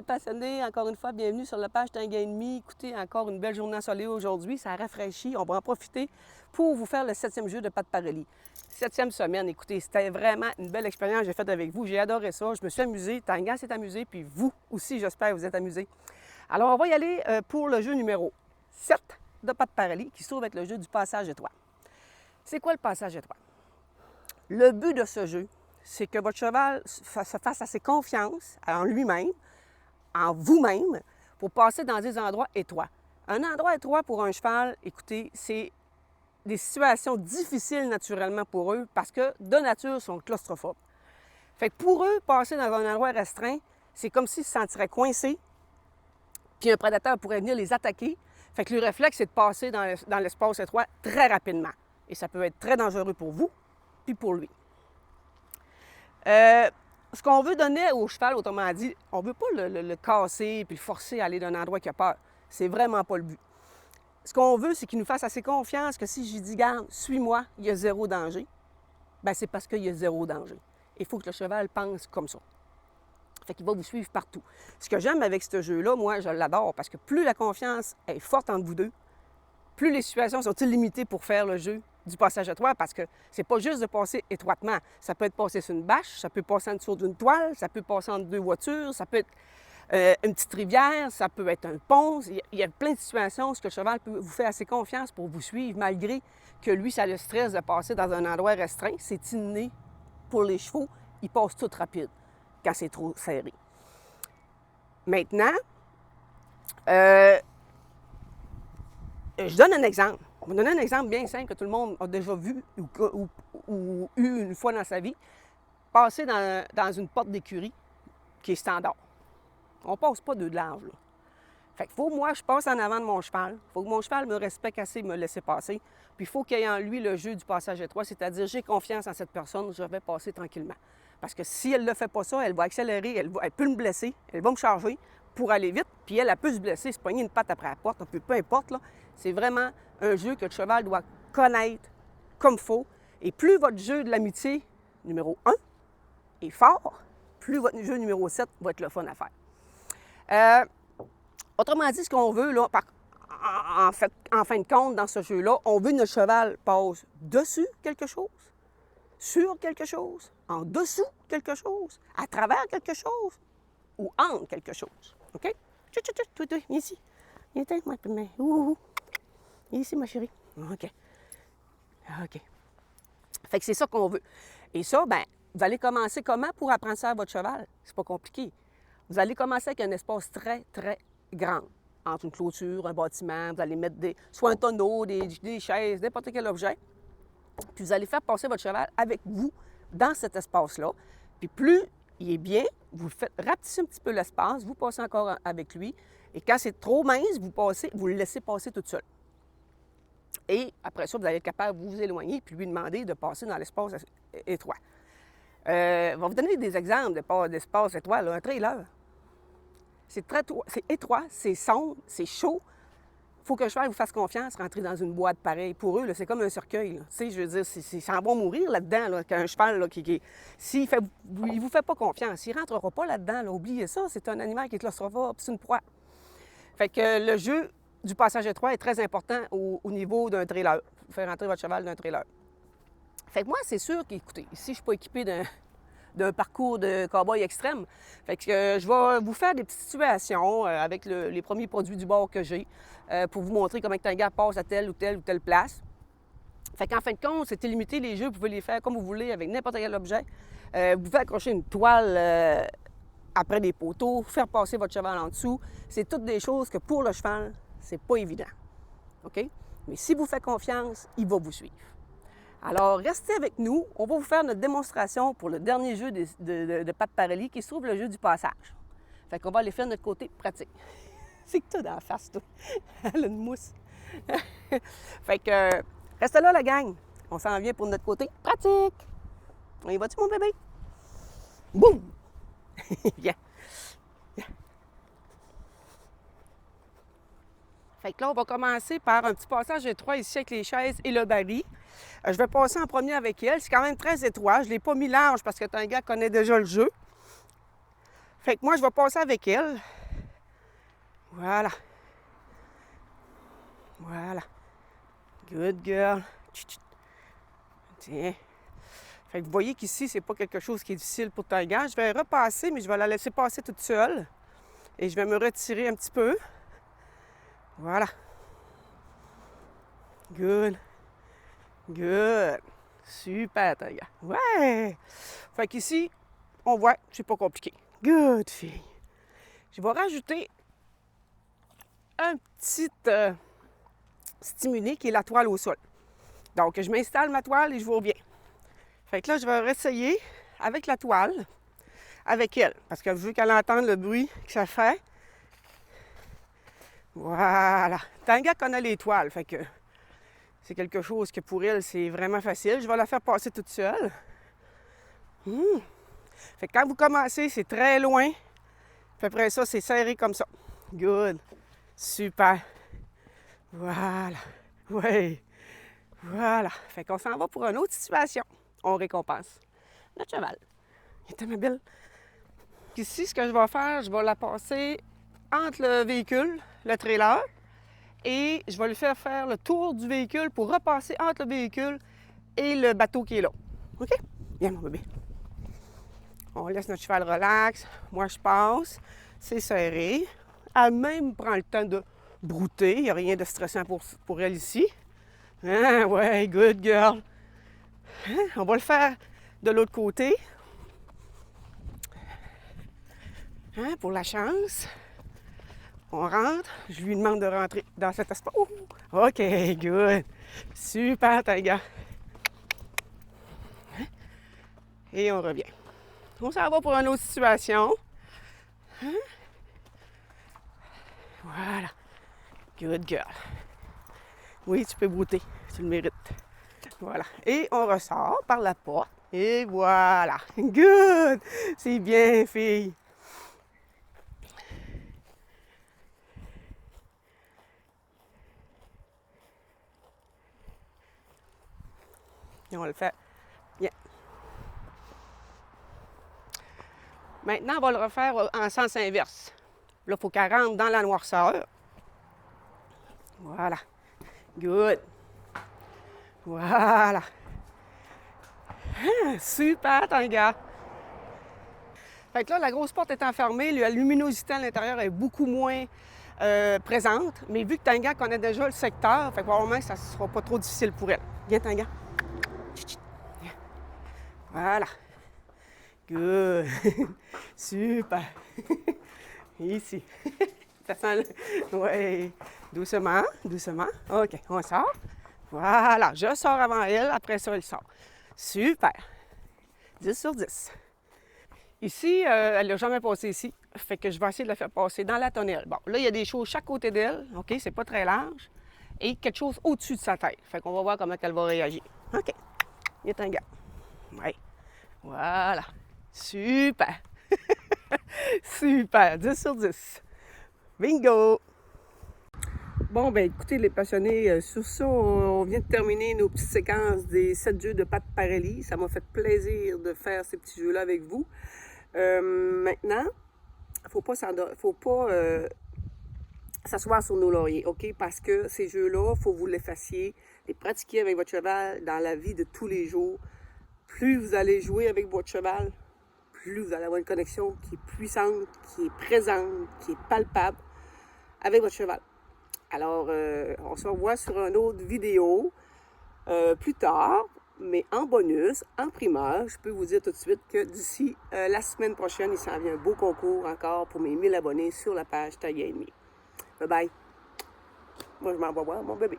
les passionnés, encore une fois, bienvenue sur la page Tanguay et demi. Écoutez, encore une belle journée ensoleillée aujourd'hui, ça rafraîchit. On va en profiter pour vous faire le 7e jeu de Pat Parelli. 7e semaine, écoutez, c'était vraiment une belle expérience que j'ai faite avec vous. J'ai adoré ça, je me suis amusée, Tanguay s'est amusé, puis vous aussi, j'espère que vous êtes amusés. Alors, on va y aller pour le jeu numéro 7 de Pat Parelli, qui se trouve être le jeu du passage étroit. C'est quoi le passage étroit? Le but de ce jeu, c'est que votre cheval se fasse assez confiance en lui-même, en vous-même, pour passer dans des endroits étroits. Un endroit étroit pour un cheval, écoutez, c'est des situations difficiles naturellement pour eux parce que de nature, ils sont claustrophobes. Fait que pour eux, passer dans un endroit restreint, c'est comme s'ils se sentiraient coincés, puis un prédateur pourrait venir les attaquer. Fait que le réflexe, c'est de passer dans l'espace étroit très rapidement. Et ça peut être très dangereux pour vous, puis pour lui. Ce qu'on veut donner au cheval, autrement dit, on ne veut pas le casser puis le forcer à aller d'un endroit qui a peur. C'est vraiment pas le but. Ce qu'on veut, c'est qu'il nous fasse assez confiance que si je lui dis, garde, suis-moi, il y a zéro danger, bien c'est parce qu'il y a zéro danger. Il faut que le cheval pense comme ça. Fait qu'il va vous suivre partout. Ce que j'aime avec ce jeu-là, moi, je l'adore parce que plus la confiance est forte entre vous deux, plus les situations sont illimitées pour faire le jeu du passage étroit, parce que c'est pas juste de passer étroitement. Ça peut être passer sur une bâche, ça peut passer en dessous d'une toile, ça peut passer entre deux voitures, ça peut être une petite rivière, ça peut être un pont. Il y a plein de situations où le cheval peut vous faire assez confiance pour vous suivre, malgré que lui, ça le stresse de passer dans un endroit restreint. C'est inné pour les chevaux. Ils passent tout rapide quand c'est trop serré. Maintenant, je donne un exemple. Je vais donner un exemple bien simple que tout le monde a déjà vu ou eu une fois dans sa vie. Passer dans une porte d'écurie qui est standard. On ne passe pas deux de large, là. Fait que faut, moi, je passe en avant de mon cheval. Il faut que mon cheval me respecte assez et me laisser passer. Puis il faut qu'il y ait en lui le jeu du passage étroit, c'est-à-dire j'ai confiance en cette personne, je vais passer tranquillement. Parce que si elle ne le fait pas ça, elle va accélérer, elle peut me blesser, elle va me charger pour aller vite, puis elle peut se blesser, se pogner une patte après la porte, peu importe, là. C'est vraiment un jeu que le cheval doit connaître comme il faut. Et plus votre jeu de l'amitié numéro 1 est fort, plus votre jeu numéro 7 va être le fun à faire. Autrement dit, ce qu'on veut, là, en fin de compte, dans ce jeu-là, on veut que notre cheval passe dessus quelque chose, sur quelque chose, en dessous quelque chose, à travers quelque chose ou entre quelque chose. OK? Viens ici. Viens ici, ma chérie. OK. OK. Fait que c'est ça qu'on veut. Et ça, bien, vous allez commencer comment pour apprendre ça à votre cheval? C'est pas compliqué. Vous allez commencer avec un espace très, très grand. Entre une clôture, un bâtiment, vous allez mettre soit un tonneau, des chaises, n'importe quel objet. Puis vous allez faire passer votre cheval avec vous dans cet espace-là. Puis plus il est bien, vous faites rapetisser un petit peu l'espace, vous passez encore avec lui. Et quand c'est trop mince, vous le laissez passer tout seul. Et après ça, vous allez être capable de vous éloigner puis lui demander de passer dans l'espace étroit. Je vais vous donner des exemples d'espace étroit. Là. Un trailer. C'est étroit, c'est sombre, c'est chaud. Il faut que le cheval vous fasse confiance, rentrer dans une boîte pareille. Pour eux, là, c'est comme un cercueil. Tu sais, je veux dire, ça en va mourir là-dedans, là, qu'un cheval là, s'il ne vous fait pas confiance, il ne rentrera pas là-dedans. Là, oubliez ça, c'est un animal qui est claustrophobe, c'est une proie. Fait que le jeu du passage étroit est très important au niveau d'un trailer. Vous faire rentrer votre cheval d'un trailer. Fait que moi, c'est sûr qu'écoutez, ici, je ne suis pas équipé d'un parcours de cow-boy extrême. Fait que je vais vous faire des petites situations avec les premiers produits du bord que j'ai pour vous montrer comment un gars passe à telle ou telle place. Fait qu'en fin de compte, c'est illimité les jeux, vous pouvez les faire comme vous voulez avec n'importe quel objet. Vous pouvez accrocher une toile après des poteaux, faire passer votre cheval en dessous. C'est toutes des choses que pour le cheval, c'est pas évident. OK? Mais si vous faites confiance, il va vous suivre. Alors, restez avec nous. On va vous faire notre démonstration pour le dernier jeu de Pat Parelli qui se trouve le jeu du passage. Fait qu'on va aller faire notre côté pratique. C'est que t'as dans la face, toi. Elle a une mousse. Fait que, restez là, la gang. On s'en vient pour notre côté pratique. On y va-tu, mon bébé? Boum! Viens. Viens. Fait que là, on va commencer par un petit passage étroit ici avec les chaises et le baril. Je vais passer en premier avec elle. C'est quand même très étroit. Je ne l'ai pas mis large parce que Tanguay connaît déjà le jeu. Fait que moi, je vais passer avec elle. Voilà. Voilà. Good girl. Tiens. Fait que vous voyez qu'ici, c'est pas quelque chose qui est difficile pour Tiger. Je vais repasser, mais je vais la laisser passer toute seule. Et je vais me retirer un petit peu. Voilà. Good. Good. Super, Tiger. Ouais! Fait qu'ici, on voit, c'est pas compliqué. Good, fille. Je vais rajouter un petit stimulé qui est la toile au sol. Donc, je m'installe ma toile et je vous reviens. Fait que là, je vais réessayer avec la toile, avec elle, parce que je veux qu'elle entende le bruit que ça fait. Voilà. Tanga connaît les toiles, fait que c'est quelque chose que pour elle, c'est vraiment facile. Je vais la faire passer toute seule. Fait que quand vous commencez, c'est très loin. Puis après ça, c'est serré comme ça. Good. Super. Voilà. Oui. Voilà. Fait qu'on s'en va pour une autre situation. On récompense notre cheval. Il est tellement belle. Ici, ce que je vais faire, je vais la passer entre le véhicule, le trailer, et je vais lui faire faire le tour du véhicule pour repasser entre le véhicule et le bateau qui est là. OK? Viens, mon bébé. On laisse notre cheval relax. Moi, je passe. C'est serré. Elle même prend le temps de brouter. Il n'y a rien de stressant pour elle ici. Hein? Ouais, good girl. Hein? On va le faire de l'autre côté. Hein? Pour la chance. On rentre. Je lui demande de rentrer dans cet espace. Oh! OK, good. Super, Tiger. Hein? Et on revient. On s'en va pour une autre situation. Hein? Voilà. Good girl. Oui, tu peux brouter. Tu le mérites. Voilà. Et on ressort par la porte. Et voilà. Good! C'est bien, fille. Et on le fait. Bien. Maintenant, on va le refaire en sens inverse. Là, il faut qu'elle rentre dans la noirceur. Voilà. Good. Voilà. Ah, super, Tanga. Fait que là, la grosse porte étant fermée, la luminosité à l'intérieur est beaucoup moins présente. Mais vu que Tanga connaît déjà le secteur, fait que probablement que ça ne sera pas trop difficile pour elle. Viens, Tanga. Voilà. Good. Super. Ici. Ça sent le... Oui. Doucement, doucement. OK, on sort. Voilà. Je sors avant elle. Après ça, elle sort. Super. 10 sur 10. Ici, elle n'a jamais passé ici. Fait que je vais essayer de la faire passer dans la tonnelle. Bon, là, il y a des choses chaque côté d'elle. OK, c'est pas très large. Et quelque chose au-dessus de sa tête. Fait qu'on va voir comment elle va réagir. OK. Il est un gars. Oui. Voilà. Super. Super. 10 sur 10. Bingo! Bon, ben écoutez les passionnés, sur ça, on vient de terminer nos petites séquences des 7 jeux de Pat Parelli. Ça m'a fait plaisir de faire ces petits jeux-là avec vous. Maintenant, faut pas s'asseoir sur nos lauriers, OK? Parce que ces jeux-là, il faut vous les fassiez, les pratiquer avec votre cheval dans la vie de tous les jours. Plus vous allez jouer avec votre cheval, plus vous allez avoir une connexion qui est puissante, qui est présente, qui est palpable avec votre cheval. Alors, on se revoit sur une autre vidéo plus tard, mais en bonus, en primeur. Je peux vous dire tout de suite que d'ici la semaine prochaine, il s'en vient un beau concours encore pour mes 1000 abonnés sur la page Tiger & Me. Bye bye. Moi, je m'en vais voir mon bébé.